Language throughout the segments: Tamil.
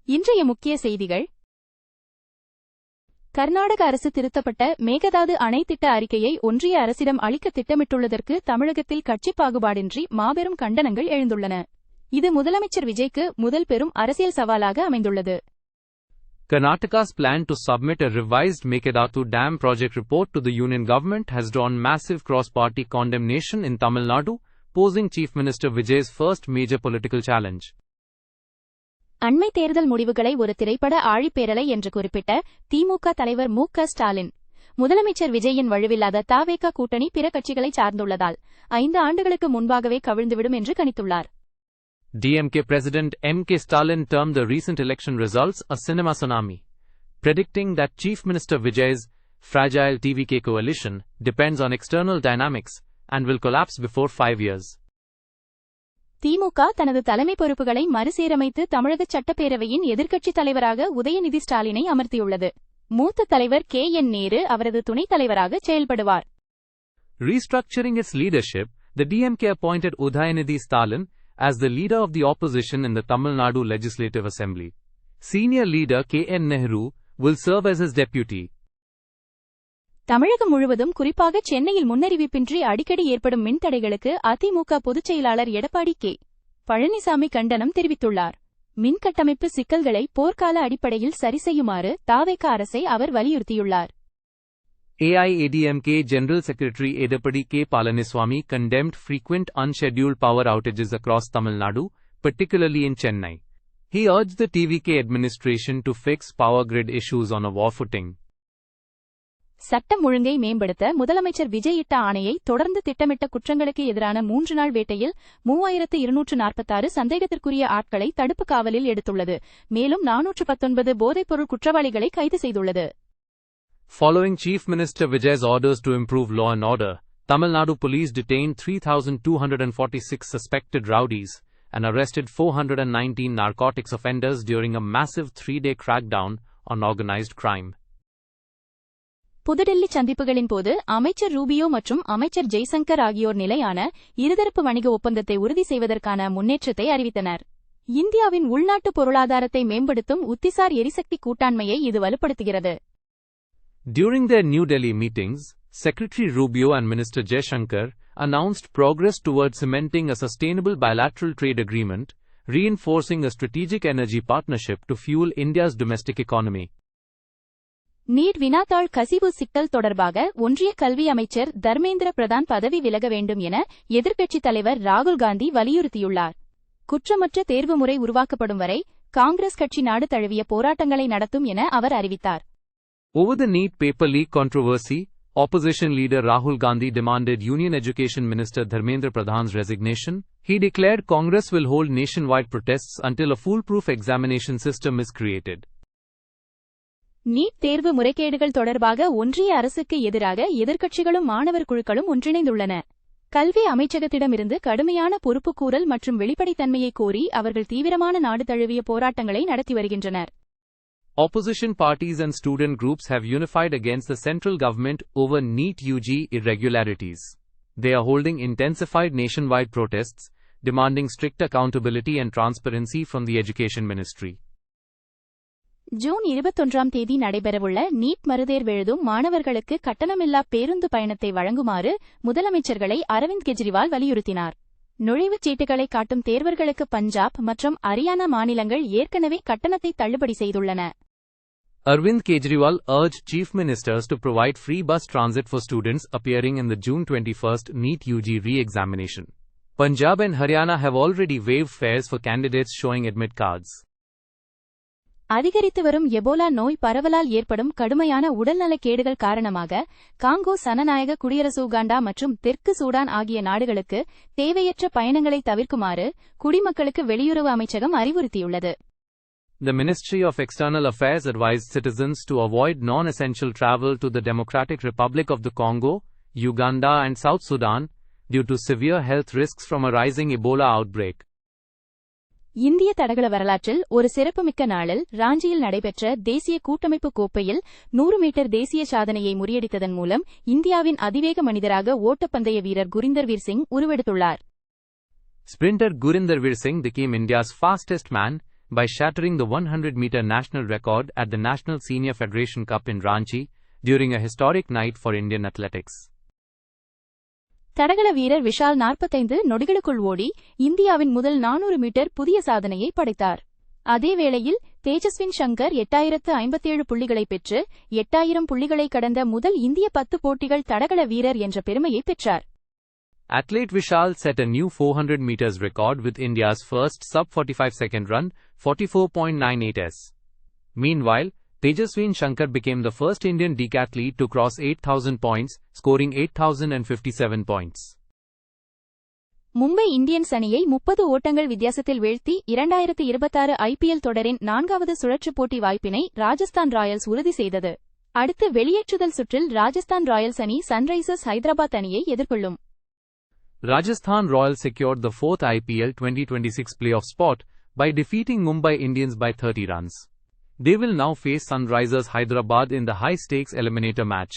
இன்றைய முக்கிய செய்திகள். கர்நாடக அரசு திருத்தப்பட்ட மேகதாது அணை திட்ட அறிக்கையை ஒன்றிய அரசிடம் அளிக்க திட்டமிட்டுள்ளதற்கு தமிழகத்தில் கட்சி பாகுபாடின்றி மாபெரும் கண்டனங்கள் எழுந்துள்ளன. இது முதலமைச்சர் விஜய்க்கு முதல் பெரும் அரசியல் சவாலாக அமைந்துள்ளது. Karnataka's plan to submit a revised Mekedatu Dam project report to the Union government has drawn massive cross-party condemnation in Tamil Nadu, posing Chief Minister Vijay's first major political challenge. அண்மை தேர்தல் முடிவுகளை ஒரு திரைப்பட ஆழிப்பேரலை என்று குறிப்பிட்ட திமுக தலைவர் மு.க. ஸ்டாலின், முதலமைச்சர் விஜயின் வலுவில்லாத தவேக கூட்டணி பிற கட்சிகளை சார்ந்துள்ளதால் 5 ஆண்டுகளுக்கு முன்பாகவே கவிழ்ந்துவிடும் என்று கணித்துள்ளார். DMK President M.K. Stalin termed the recent election results a cinema tsunami, predicting that Chief Minister Vijay's fragile TVK coalition depends on external dynamics and will collapse before 5 years. திமுக தனது தலைமை பொறுப்புகளை மறுசீரமைத்து தமிழக சட்டப்பேரவையின் எதிர்க்கட்சித் தலைவராக உதயநிதி ஸ்டாலினை அமர்த்தியுள்ளது. மூத்த தலைவர் K.N. நேரு அவரது துணைத் தலைவராக செயல்படுவார். Restructuring its leadership, the DMK appointed Udayanidhi Stalin as the leader of the opposition in the Tamil Nadu Legislative Assembly. Senior leader K.N. Nehru will serve as his deputy. தமிழகம் முழுவதும் குறிப்பாக சென்னையில் முன்னறிவிப்பின்றி அடிக்கடி ஏற்படும் மின்தடைகளுக்கு அதிமுக பொதுச் செயலாளர் எடப்பாடி கே. பழனிசாமி கண்டனம் தெரிவித்துள்ளார். மின்கட்டமைப்பு சிக்கல்களை போர்க்கால அடிப்படையில் சரிசெய்யுமாறு தவேக அரசை அவர் வலியுறுத்தியுள்ளார். AIADMK General Secretary Edappadi K. Palaniswamy condemned frequent unscheduled power outages across Tamil Nadu, particularly in Chennai. He urged the TVK administration to fix power grid issues on a war footing. சட்டம் ஒழுங்கை மேம்படுத்த முதலமைச்சர் விஜய் இட்ட ஆணையை தொடர்ந்து திட்டமிட்ட குற்றங்களுக்கு எதிரான 3 நாள் வேட்டையில் 3246 சந்தேகத்திற்குரிய ஆட்களை தடுப்பு காவலில் எடுத்துள்ளது. மேலும் 419 போதைப்பொருள் குற்றவாளிகளை கைது செய்துள்ளது. Following Chief Minister Vijay's orders to improve law and order, Tamil Nadu police detained 3,246 suspected rowdies and arrested 419 narcotics offenders during a massive 3-day crackdown on organized crime. புதுடில்லி சந்திப்புகளின் போது அமைச்சர் ரூபியோ மற்றும் அமைச்சர் ஜெய்சங்கர் ஆகியோர் நிலையான இருதரப்பு வணிக ஒப்பந்தத்தை உறுதி செய்வதற்கான முன்னேற்றத்தை அறிவித்தனர். இந்தியாவின் உள்நாட்டு பொருளாதாரத்தை மேம்படுத்தும் உத்திசார் எரிசக்தி கூட்டாண்மையை இது வலுப்படுத்துகிறது. During their New Delhi meetings, Secretary Rubio and Minister Jaishankar announced progress towards cementing a sustainable bilateral trade agreement, reinforcing a strategic energy partnership to fuel India's domestic economy. NEET வினாத்தாள் கசிவு சிக்கல் தொடர்பாக ஒன்றிய கல்வி அமைச்சர் தர்மேந்திர பிரதான் பதவி விலக வேண்டும் என எதிர்க்கட்சித் தலைவர் ராகுல் காந்தி வலியுறுத்தியுள்ளார். குற்றமற்ற தேர்வு முறை உருவாக்கப்படும் வரை காங்கிரஸ் கட்சி நாடு தழுவிய போராட்டங்களை நடத்தும் என அவர் அறிவித்தார். Over the NEET paper leak controversy, opposition leader Rahul Gandhi demanded Union Education Minister Dharmendra Pradhan's resignation. He declared Congress will hold nationwide protests until a foolproof examination system is created. NEET தேர்வு முறைகேடுகள் தொடர்பாக ஒன்றிய அரசுக்கு எதிராக எதிர்க்கட்சிகளும் மாணவர் குழுக்களும் ஒன்றிணைந்துள்ளன. கல்வி அமைச்சகத்திடமிருந்து கடுமையான பொறுப்புக்கூறல் மற்றும் வெளிப்படைத்தன்மையை கோரி அவர்கள் தீவிரமான நாடு தழுவிய போராட்டங்களை நடத்தி வருகின்றனர். Opposition parties and student groups have unified against the central government over NEET UG irregularities. They are holding intensified nationwide protests, demanding strict accountability and transparency from the Education Ministry. June 21ஆம் தேதி நடைபெறவுள்ள நீட் மறுதேர்வு எழுதும் மாணவர்களுக்கு கட்டணமில்லா பேருந்து பயணத்தை வழங்குமாறு முதலமைச்சர்களை அரவிந்த் கெஜ்ரிவால் வலியுறுத்தினார். நுழைவுச் சீட்டுகளை காட்டும் தேர்வர்களுக்கு பஞ்சாப் மற்றும் ஹரியானா மாநிலங்கள் ஏற்கனவே கட்டணத்தை தள்ளுபடி செய்துள்ளன. Arvind Kejriwal urged chief ministers to provide free bus transit for students appearing in the June 21 NEET UG re-examination. Punjab and Haryana have already waived fares for candidates showing admit cards. அதிகரித்து வரும் எபோலா நோய் பரவலால் ஏற்படும் கடுமையான உடல்நலக்கேடுகள் காரணமாக காங்கோ சனநாயக குடியரசு உகாண்டா மற்றும் தெற்கு சூடான் ஆகிய நாடுகளுக்கு தேவையற்ற பயணங்களை தவிர்க்குமாறு குடிமக்களுக்கு வெளியுறவு அமைச்சகம் அறிவுறுத்தியுள்ளது. The Ministry of External Affairs advised citizens to avoid non-essential travel to the Democratic Republic of the Congo, Uganda and South Sudan due to severe health risks from a rising Ebola outbreak. இந்திய தடகள வரலாற்றில் ஒரு சிறப்புமிக்க நாளில் ராஞ்சியில் நடைபெற்ற தேசிய கூட்டமைப்பு கோப்பையில் 100 மீட்டர் தேசிய சாதனையை முறியடித்ததன் மூலம் இந்தியாவின் அதிவேக மனிதராக ஓட்டப்பந்தய வீரர் Gurinder Veer Singh உருவெடுத்துள்ளார். Sprinter Gurinder Veer Singh became India's fastest man, by shattering the 100-meter national record at the National Senior Federation Cup in Ranchi during a historic night for Indian athletics. தடகள வீரர் விஷால் 45 நொடிகளுக்குள் ஓடி இந்தியாவின் முதல் 400 மீட்டர் புதிய சாதனையை படைத்தார். அதேவேளையில் தேஜஸ்வின் சங்கர் 8057 புள்ளிகளை பெற்று 8000 புள்ளிகளை கடந்த முதல் இந்திய 10 போட்டிகள் தடகள வீரர் என்ற பெருமையை பெற்றார். Athlete Vishal set a new 400 meters record with India's first sub-45 second run, 44.98s. Meanwhile, Tejaswin Shankar became the first Indian decathlete to cross 8,000 points, scoring 8,057 points. Mumbai Indians அணியை 30 ஓட்டங்கள் வித்தியாசத்தில் வீழ்த்தி 2026 ஐபிஎல் தொடரின் 4வது சுழற்சி போட்டி வாய்ப்பினை ராஜஸ்தான் ராயல்ஸ் உறுதி செய்தது. அடுத்து வெளியேற்றுதல் சுற்றில் ராஜஸ்தான் ராயல்ஸ் அணி சன்ரைசர்ஸ் ஹைதராபாத் அணியை எதிர்கொள்ளும். Rajasthan Royals secured the 4th IPL 2026 playoff spot by defeating Mumbai Indians by 30 runs. They will now face Sunrisers Hyderabad in the high-stakes eliminator match.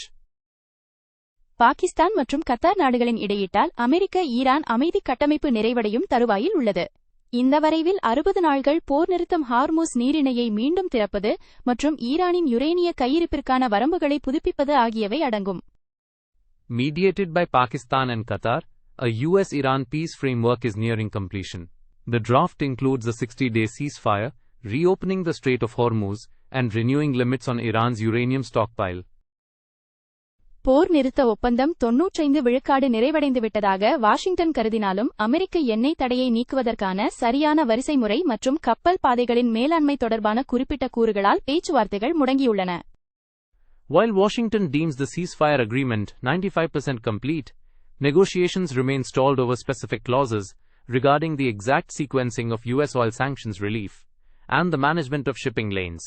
Pakistan மற்றும் கத்தார் நாடுகளின் இடையீட்டால் அமெரிக்க-ஈரான் அமைதி கட்டமைப்பு நிறைவடையும் தருவாயில் உள்ளது. இந்த வரைவில் 60 நாள்கள் போர் நிறுத்தம், ஹார்முஸ் நீரிணையை மீண்டும் திறப்பது மற்றும் ஈரானின் யுரேனிய கையிருப்பிற்கான வரம்புகளை புதுப்பிப்பது ஆகியவை அடங்கும். Mediated by Pakistan and Qatar, a US-Iran peace framework is nearing completion. The draft includes a 60-day ceasefire, reopening the Strait of Hormuz, and renewing limits on Iran's uranium stockpile. போர் நிறுத்த ஒப்பந்தம் 95% நிறைவடைந்துவிட்டதாக வாஷிங்டன் கருதினாலும் அமெரிக்க எண்ணெய் தடையை நீக்குவதற்கான சரியான வரிசைமுறை மற்றும் கப்பல் பாதைகளின் மேலாண்மை தொடர்பான குறிப்பிட்ட கூறுகளால் பேச்சுவார்த்தைகள் முடங்கியுள்ளன. While Washington deems the ceasefire agreement 95% complete, negotiations remain stalled over specific clauses regarding the exact sequencing of US oil sanctions relief and the management of shipping lanes.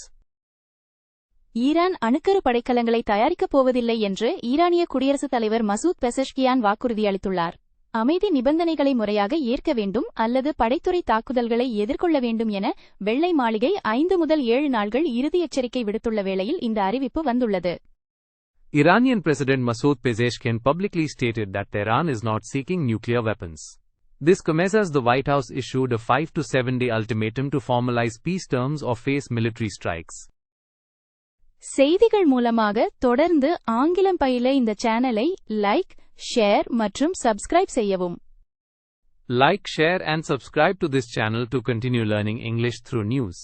Iran அணுக்கரு படைக்கலங்களை தயாரிக்கப் போவதில்லை என்று ஈரானிய குடியரசுத் தலைவர் மசூத் பெசஷ்கியான் வாக்குறுதி அளித்துள்ளார். அமைதி நிபந்தனைகளை முறையாக ஏற்க வேண்டும் அல்லது படைத்துறை தாக்குதல்களை எதிர்கொள்ள வேண்டும் என வெள்ளை மாளிகை 5 முதல் 7 நாட்கள் இறுதி எச்சரிக்கை விடுத்துள்ள வேளையில் இந்த அறிவிப்பு வந்துள்ளது. Iranian President Masoud Pezeshkian publicly stated that Tehran is not seeking nuclear weapons. This comes as the White House issued a 5 to 7 day ultimatum to formalize peace terms or face military strikes. செய்திகள் மூலமாக தொடர்ந்து ஆங்கிலம் பயில இந்த சேனலை லைக், ஷேர் மற்றும் சப்ஸ்கிரைப் செய்யவும். Like, share and subscribe to this channel to continue learning English through news.